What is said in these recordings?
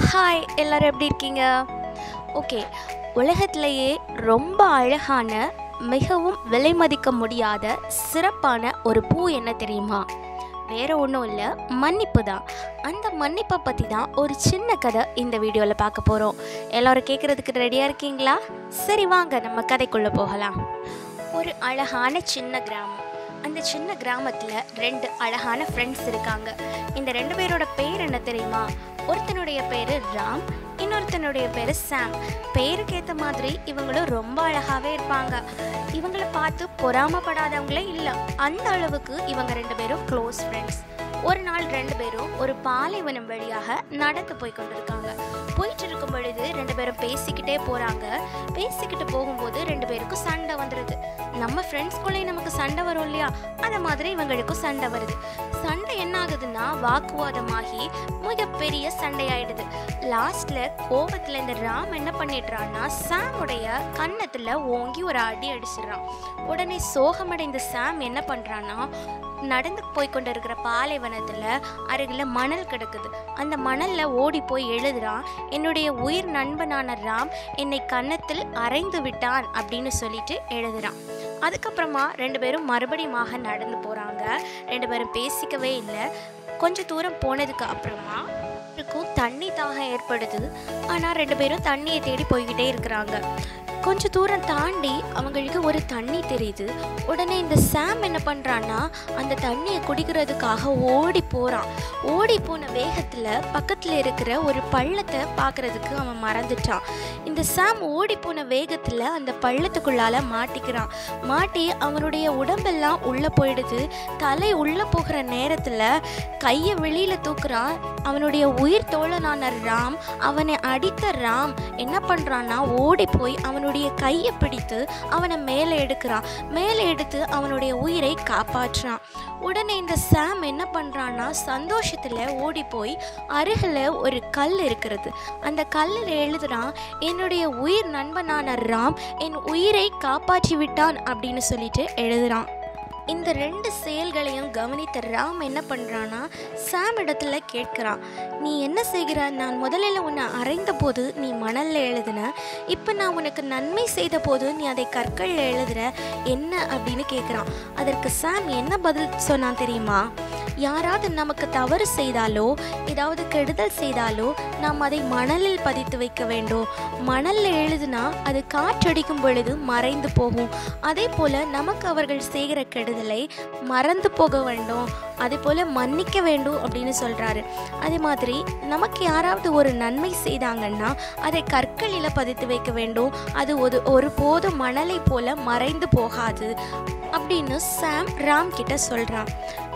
Hi, எல்லாரும் எப்படி இருக்கீங்க? ஓகே, உலகத்திலேயே ரொம்ப அழகான, மிகவும் விலை மதிக்க முடியாத சிறப்பான ஒரு பூ என்ன தெரியுமா? வேறு ஒன்றும் இல்லை, மன்னிப்பு தான். அந்த மன்னிப்பை பற்றி தான் ஒரு சின்ன கதை இந்த வீடியோவில் பார்க்க போகிறோம். எல்லோரும் கேட்குறதுக்கு ரெடியாக இருக்கீங்களா? சரி, வாங்க நம்ம கதைக்குள்ளே போகலாம். ஒரு அழகான சின்ன கிராமம். அந்த சின்ன கிராமத்தில் 2 அழகான ஃப்ரெண்ட்ஸ் இருக்காங்க. இந்த 2 பேரோட பேர் என்ன தெரியுமா? ஒருத்தனுடைய பேர் ராம், இன்னொருத்தனுடைய பேர் சாம். பேருக்கு ஏற்ற மாதிரி இவங்களும் ரொம்ப அழகாகவே இருப்பாங்க. இவங்களை பார்த்து பொறாமப்படாதவங்களே இல்லை, அந்த அளவுக்கு இவங்க 2 பேரும் க்ளோஸ் ஃப்ரெண்ட்ஸ். ஒரு நாள் 2 பேரும் ஒரு பாலைவனம் வழியாக நடந்து போய் கொண்டிருக்காங்க. போயிட்டு இருக்கும் பொழுது 2 பேரும் பேசிக்கிட்டே போகிறாங்க. பேசிக்கிட்டு போகும்போது 2 பேருக்கும் சண்டை வந்துடுது. நம்ம ஃப்ரெண்ட்ஸ்குள்ளேயே நமக்கு சண்டை வரும் இல்லையா, அந்த மாதிரி இவங்களுக்கும் சண்டை வருது. சண்டை என்ன ஆகுதுன்னா வாக்குவாதமாகி மிகப்பெரிய சண்டையாயிடுது. லாஸ்ட்ல கோபத்தில் இந்த ராம் என்ன பண்ணிடுறான்னா சாமுடைய கன்னத்தில் ஓங்கி ஒரு அடி அடிச்சிடறான். உடனே சோகமடைந்த சாம் என்ன பண்ணுறான்னா, நடந்து போய் கொண்டு இருக்கிற பாலைவனத்தில் அருகில் மணல் கிடக்குது. அந்த மணலில் ஓடி போய் எழுதுறான், என்னுடைய உயிர் நண்பனான ராம் என்னை கன்னத்தில் அரைந்து விட்டான் அப்படின்னு சொல்லிட்டு எழுதுறான். அதுக்கப்புறமா 2 பேரும் மறுபடியும் நடந்து போகிறாங்க. 2 பேரும் பேசிக்கவே இல்லை. கொஞ்சம் தூரம் போனதுக்கு அப்புறமா இருக்கும் தண்ணி தாகம் ஏற்படுது. ஆனால் 2 பேரும் தண்ணியை தேடி போய்கிட்டே இருக்கிறாங்க. கொஞ்சம் தூரம் தாண்டி அவங்களுக்கு ஒரு தண்ணி தெரியுது. உடனே இந்த சாம் என்ன பண்ணுறான்னா அந்த தண்ணியை குடிக்கிறதுக்காக ஓடி போகிறான். ஓடி போன வேகத்தில் பக்கத்தில் இருக்கிற ஒரு பள்ளத்தை பார்க்குறதுக்கு அவன் மறந்துட்டான். இந்த சாம் ஓடி போன வேகத்தில் அந்த பள்ளத்துக்குள்ளால் மாட்டிக்கிறான். மாட்டி அவனுடைய உடம்பெல்லாம் உள்ளே போயிடுது. தலை உள்ளே போகிற நேரத்தில் கையை வெளியில் தூக்குறான். அவனுடைய உயிர் தோழனான ராம், அவனை அடித்த ராம் என்ன பண்ணுறான்னா ஓடி போய் அவனுடைய கையை பிடித்து அவனை மேலே எடுக்கிறான். மேலே எடுத்து அவனுடைய உயிரை காப்பாற்றுறான். உடனே இந்த சாம் என்ன பண்ணுறான்னா சந்தோஷத்தில் ஓடி போய் அருகில் ஒரு கல் இருக்கிறது. அந்த கல்லில் எழுதுறான், என்னுடைய உயிர் நண்பனான ராம் என் உயிரை காப்பாற்றி விட்டான் அப்படின்னு சொல்லிட்டு எழுதுறான். இந்த 2 செயல்களையும் கவனித்த ராம் என்ன பண்ணுறான்னா சாம் இடத்துல கேட்குறான், நீ என்ன செய்கிற? நான் முதலில் உன்னை அறைந்த போது நீ மணலில் எழுதுன, இப்போ நான் உனக்கு நன்மை செய்த போது நீ அதை கற்களில் எழுதுற, என்ன அப்படின்னு கேட்குறான். அதற்கு சாம் என்ன பதில் சொன்னான் தெரியுமா? யாராவது நமக்கு தவறு செய்தாலோ ஏதாவது கெடுதல் செய்தாலோ நாம் அதை மணலில் பதித்து வைக்க வேண்டும். மணலில் எழுதுனா அது காற்றடிக்கும் பொழுது மறைந்து போகும். அதே போல் நமக்கு அவர்கள் செய்கிற கெடுதலை மறந்து போக வேண்டும், அதே போல் மன்னிக்க வேண்டும் அப்படின்னு சொல்கிறாரு. அதே மாதிரி நமக்கு யாராவது ஒரு நன்மை செய்தாங்கன்னா அதை கற்களில் பதித்து வைக்க வேண்டும். அது ஒருபோதும் மணலை போல மறைந்து போகாது அப்படின்னு சாம் ராம் கிட்ட சொல்கிறான்.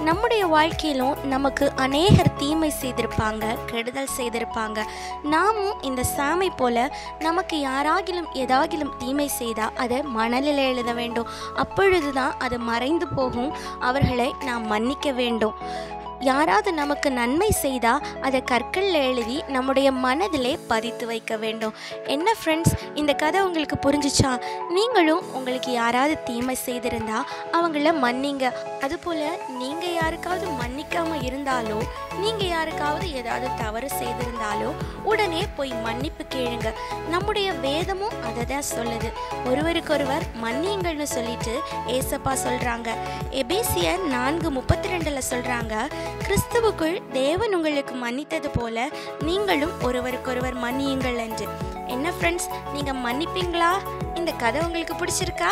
நம்முடைய வாழ்க்கையிலும் நமக்கு அநேகர் தீமை செய்திருப்பாங்க, கெடுதல் செய்திருப்பாங்க. நாமும் இந்த சாமை போல நமக்கு யாராகிலும் ஏதாகிலும் தீமை செய்தால் அதை மணலில் எழுத வேண்டும். அப்பொழுது தான் அது மறைந்து போகும். அவர்களை நாம் மன்னிக்க வேண்டும். யாராவது நமக்கு நன்மை செய்தால் அதை கற்களில் எழுதி நம்முடைய மனதிலே பதித்து வைக்க வேண்டும். என்ன ஃப்ரெண்ட்ஸ், இந்த கதை உங்களுக்கு புரிஞ்சிச்சா? நீங்களும் உங்களுக்கு யாராவது தீமை செய்திருந்தா அவங்கள மன்னிங்க. அதுபோல் நீங்கள் யாருக்காவது மன்னிக்காமல் இருந்தாலோ நீங்கள் யாருக்காவது ஏதாவது தவறு செய்திருந்தாலோ உடனே போய் மன்னிப்பு கேளுங்க. நம்முடைய வேதமும் அதை தான் சொல்லுது. ஒருவருக்கொருவர் மன்னியுங்கள்னு சொல்லிட்டு ஏசப்பா சொல்கிறாங்க. எபேசியர் 4:32 சொல்கிறாங்க, கிறிஸ்துவுக்குள் தேவன் உங்களுக்கு மன்னித்தது போல நீங்களும் ஒருவருக்கொருவர் மன்னியுங்கள் என்று. என்ன ஃப்ரெண்ட்ஸ், நீங்கள் மன்னிப்பீங்களா? இந்த கதை உங்களுக்கு பிடிச்சிருக்கா?